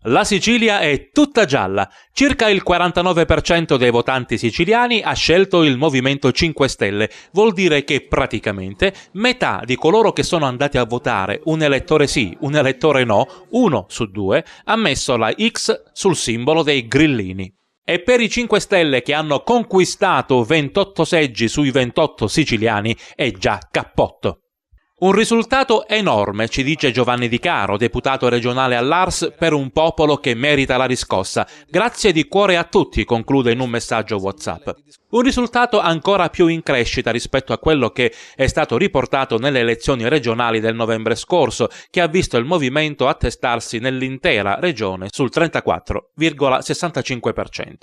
La Sicilia è tutta gialla. Circa il 49% dei votanti siciliani ha scelto il Movimento 5 Stelle. Vuol dire che praticamente metà di coloro che sono andati a votare, un elettore sì, un elettore no, 1 su 2, ha messo la X sul simbolo dei grillini. E per i 5 Stelle che hanno conquistato 28 seggi sui 28 siciliani è già cappotto. Un risultato enorme, ci dice Giovanni Di Caro, deputato regionale all'Ars, per un popolo che merita la riscossa. Grazie di cuore a tutti, conclude in un messaggio WhatsApp. Un risultato ancora più in crescita rispetto a quello che è stato riportato nelle elezioni regionali del novembre scorso, che ha visto il movimento attestarsi nell'intera regione sul 34,65%.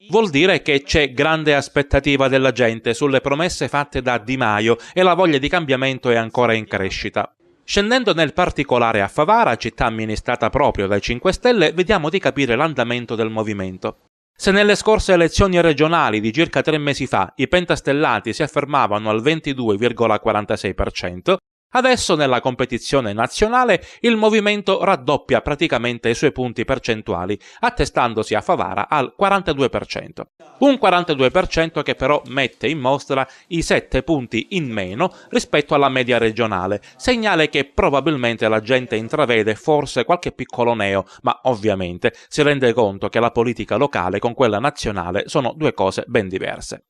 Vuol dire che c'è grande aspettativa della gente sulle promesse fatte da Di Maio e la voglia di cambiamento è ancora in crescita. Scendendo nel particolare a Favara, città amministrata proprio dai 5 Stelle, vediamo di capire l'andamento del movimento. Se nelle scorse elezioni regionali di circa 3 mesi fa i pentastellati si affermavano al 22,46%, adesso nella competizione nazionale il movimento raddoppia praticamente i suoi punti percentuali, attestandosi a Favara al 42%. Un 42% che però mette in mostra i 7 punti in meno rispetto alla media regionale, segnale che probabilmente la gente intravede forse qualche piccolo neo, ma ovviamente si rende conto che la politica locale con quella nazionale sono due cose ben diverse.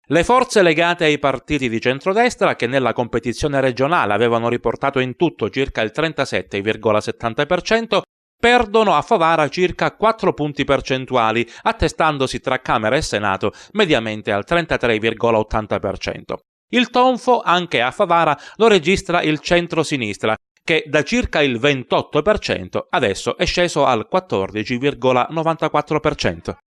Le forze legate ai partiti di centrodestra, che nella competizione regionale avevano riportato in tutto circa il 37,70%, perdono a Favara circa 4 punti percentuali, attestandosi tra Camera e Senato mediamente al 33,80%. Il tonfo anche a Favara lo registra il centro-sinistra, che da circa il 28% adesso è sceso al 14,94%.